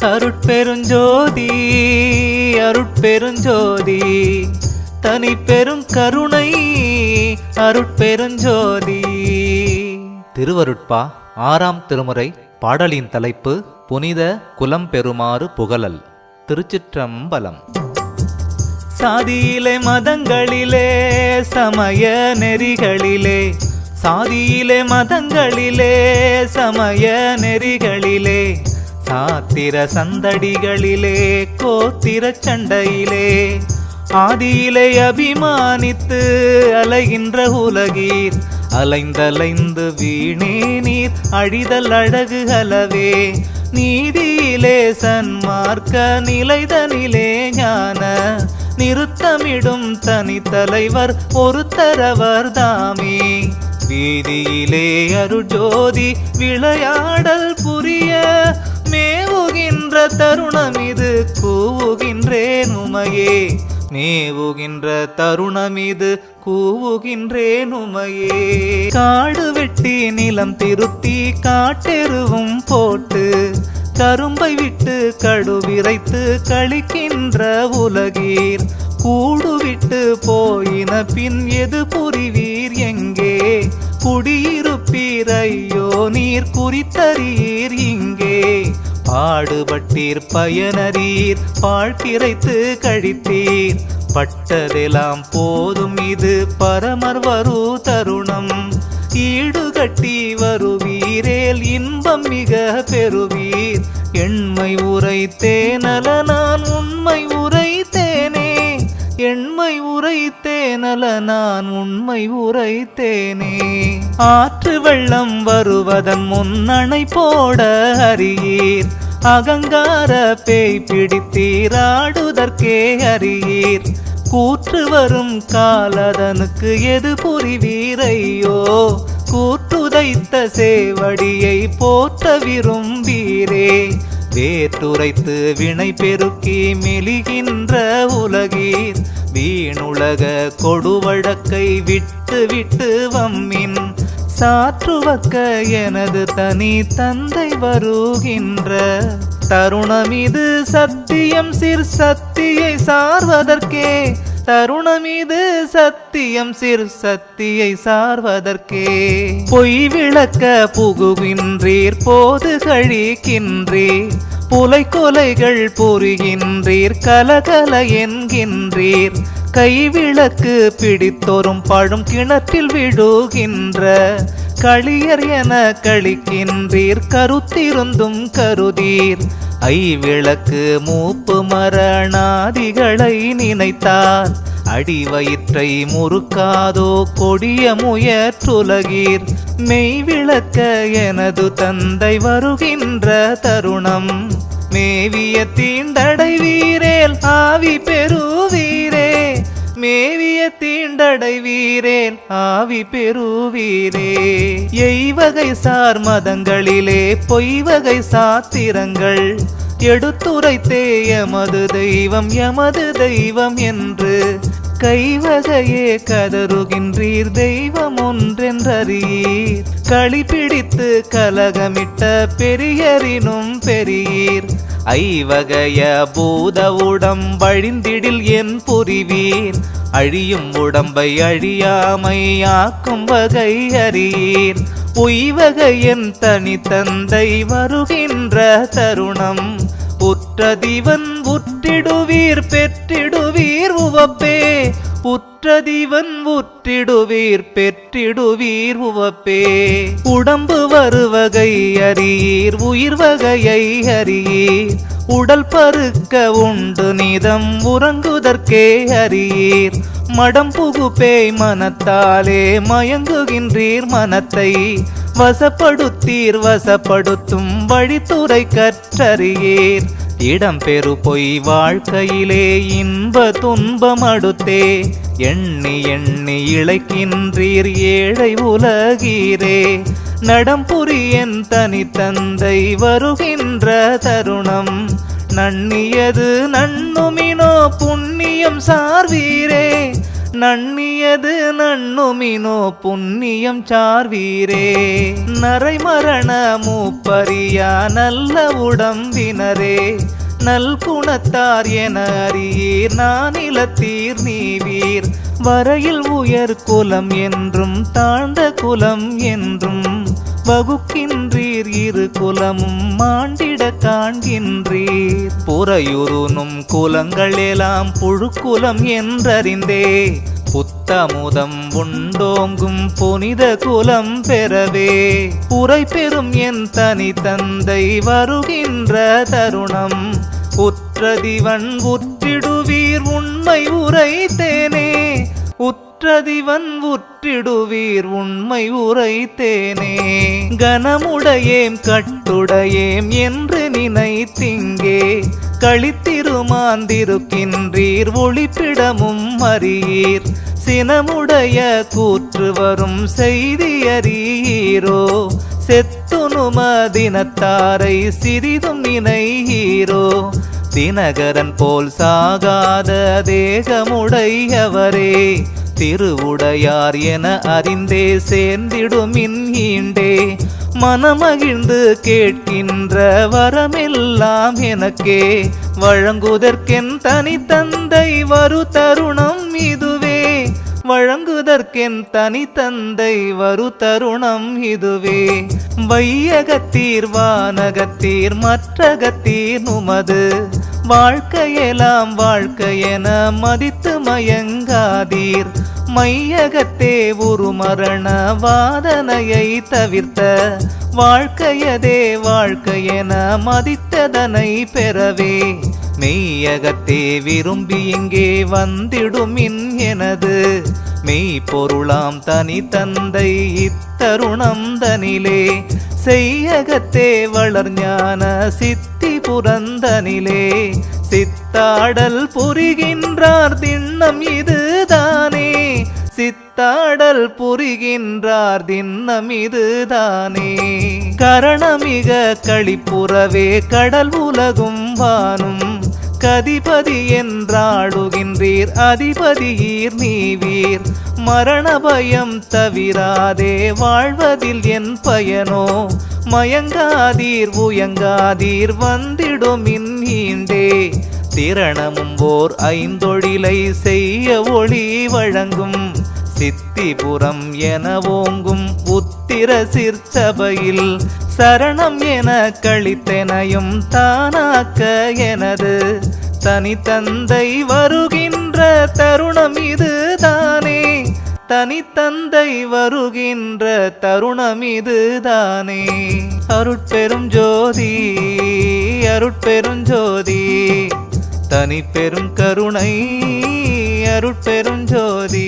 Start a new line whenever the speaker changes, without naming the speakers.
அருட்பெருஞ்சோதி அருட்பெருஞ்சோதி தனி பெரும் கருணை அருட்பெருஞ்சோதி. திருவருட்பா ஆறாம் திருமுறை. பாடலின் தலைப்பு புனித குலம் பெறுமாறு புகழல். திருச்சிற்றம்பலம். சாதியிலே மதங்களிலே சமய நெறிகளிலே, சாதியிலே மதங்களிலே சமய நெறிகளிலே, சாத்திர சந்தடிகளிலே கோத்திர சண்டையிலே, ஆதியிலே அபிமானித்து அலைகின்ற உலகீர், அலைந்தலைந்து வீணே நீர் அழிதல் அழகு அளவே, நீதியிலே சன்மார்க்க நிலைதனிலே ஞான நிறுத்தமிடும் தனி தலைவர் ஒருத்தரவர் தாமே, வீதியிலே அருஜோதி விளையாடல் புரிய மேவுகின்ற தருணமிது கூவுகின்றேன் உமையே, மேவுகின்ற தருணமிது கூவுகின்றேன் உமையே. காடு வெட்டி நிலம் திருத்தி காட்டெருவும் போட்டு, கரும்பை விட்டு கடுவிரைத்து கழிக்கின்ற உலகீர், கூடு விட்டு போயின பின் எது புரிவீர் எங்கே, குடியிருப்பீர் ஐயோ நீர் குறித்தறீர் இங்கே, பாடுபட்டீர் பயனறீர் பாழ்கிரைத்து கழித்தீர், பட்டதெல்லாம் போதும் இது பரமர் வரு தருணம், ஈடுகட்டி வருவீரேல் இன்பம் மிக பெறுவீர், எண்மை உரைத்தேனல நான் உண்மை உரைத்தேனே, எண்மை உரைத்தேனல நான் உண்மை உரைத்தேனே. ஆற்று வெள்ளம் வருவதன் முன்னணை போட அறியீர், அகங்கார பேய் பிடித்தீர் ஆடுதற்கே அறியீர், கூற்று வரும் காலதனுக்கு எது புரிவீரையோ, கூற்றுதைத்த சேவடியை போற்ற விரும்பீரே, வேற்றுரைத்து வினை பெருக்கி மெலிகின்ற உலகீர், வீணுலக கொடுவழக்கை விட்டு விட்டு வம்மின், சாற்றுவக்க எனது தனி தந்தை வருகின்ற தருணமிது சத்தியம் சிற் சத்தியை சார்வதற்கே, தருணமிது சத்தியம் சிற் சத்தியை சார்வதற்கே, பொய் விளக்க புகுகின்றீர் போது கழிக்கின்றீர், புலை கொலைகள் புரிகின்றீர் கலகல என்கின்றீர், கைவிளக்கு பிடித்தோறும் பழும் கிணற்றில் விழுகின்ற களியர் என கழிக்கின்றீர் கருத்திருந்தும் கருதீர், ஐவிளக்கு மூப்பு மரணாதிகளை நினைத்தால் அடிவயிற்றை முறுக்காதோ கொடிய முயற்றுலகீர், மெய்விளக்க எனது தந்தை வருகின்ற தருணம், மேவிய தீண்டடை வீரேல் ஆவி பெறுவீரே, மேவிய தீண்டடை வீரேல் ஆவி பெறுவீரே. எய்வகை சார் மதங்களிலே பொய்வகை சாத்திரங்கள் எடுத்துரைத்தே எமது தெய்வம் என்று, கைவகையே கதறுகின்றீர் தெய்வம் ஒன்றென்றறியீர், களி பிடித்து கலகமிட்ட பெரியரினும் பெரியீர், ஐவகைய பூத உடம்பழிந்திடில் என் புரிவீர், அழியும் உடம்பை அழியாமை ஆக்கும் வகை அறியீர், உய்வகையன் தனி தந்தை வருகின்ற தருணம், உற்றதிவன் உற்றிடுவீர் பெற்றிடுவீர் உவப்பே, உற்றதிவன் உற்றிடுவீர் பெற்றிடுவீர் உவப்பே, உடம்பு வருவகை அறியீர் உயிர் வகையை அறியீர், உடல் பருக்க உண்டு நிதம் உறங்குதற்கே அறியீர், மடம் புகுப்பேய் மனத்தாலே மயங்குகின்றீர் மனத்தை, வசப்படுத்தீர் வசப்படுத்தும் வழித்துறை கற்றறியீர், இடம்பெறு பொய் வாழ்க்கையிலே இன்ப துன்பம் அடுத்தே, எண்ணி எண்ணி இழைக்கின்றீர் ஏழை உலகீரே, நடம்புரியன் தனி தந்தை வருகின்ற தருணம், நன்னியது நன்னுமினோ புண்ணியம் சார்வீரே, நண்ணியது நண்ணுமினோ புண்ணியம் சார்வீரே நரைமரண மூப்பரியா நல்ல உடம்பினரே நல்குணத்தார் என அறியீர் நானிலத்தீர் நீவீர் வரையில் உயர் குலம் என்றும் தாழ்ந்த குலம் என்றும் வகுக்கின்றீர் இரு குலமும் மாண்டிட காண்கின்றீர் புறையுறுனும் குலங்கள் எல்லாம் புழுக்குலம் என்றறிந்தே புத்தமுதம் உண்டோங்கும் புனித குலம் பெறவே உரை பெறும் என் தனி தந்தை வருகின்ற தருணம் உற்றதிவன் உற்றிடுவீர் உண்மை உரைத்தேனே உற்றதிவன் உற்றிடுவீர் உண்மை உரைத்தேனே கனமுடையேம் கட்டுடையேம் என்று நினைத்திங்கே களித்திருமாந்திருக்கின்றீர் ஒளிப்பிடமும் அறியீர் சினமுடைய கூற்று வரும் செய்தி அறியீரோ செத்துணுமதினத்தாரை சிறிதும் நினையீரோ தினகரன் போல் சாகாத தேகமுடையவரே திருவுடையார் என அறிந்தே சேர்ந்திடுமின் ஈண்டே மனமகிழ்ந்து கேட்கின்ற வரமெல்லாம் எனக்கே வழங்குதற்கென் தனி தந்தை வரு தருணம் இதுவே வழங்குதற்கென் தனி தந்தை வரு தருணம் இதுவே வையகத்தீர் வானகத்தீர் மற்றகத்தீர் நுமது வாழ்க்கையெல்லாம் வாழ்க்கையென மதித்து மயங்காதீர் மையகத்தே ஒரு மரண வாதனையை தவிர்த்த வாழ்க்கையதே வாழ்க்கையென மதித்ததனை பெறவே மெய்யகத்தே விரும்பி இங்கே வந்திடுமின் எனது மெய்ப்பொருளாம் தனி தந்தை இத்தருணம் தனிலே செய்யகத்தே வளர்ஞான சித்தி புரந்தனிலே சித்தாடல் புரிகின்றார் திண்ணம் இதுதானே சித்தாடல் புரிகின்றார் திண்ணம் இதுதானே கரணமிக களிப்புறவே கடல் உலகும் வானும் கதிபதி என்றாடுகின்றீர் அதிபதியீர் நீவீர் மரண பயம் தவிராதே வாழ்வதில் என் பயனோ மயங்காதீர் உயங்காதீர் வந்திடுமின் ஈண்டே திரணமும் ஓர் ஐந்தொழிலை செய்ய ஒளி வழங்கும் சித்திபுரம் என ஓங்கும் உத்திர சிற்சபையில் சரணம் என கழித்தெனையும் தானாக்க எனது தனி தந்தை வருகின்ற தருணம் இதுதானே தனி தந்தை வருகின்ற தருணம் இதுதானே அருட்பெரும் ஜோதி அருட்பெரும் ஜோதி தனி பெரும் கருணை அருட்பெரும் ஜோதி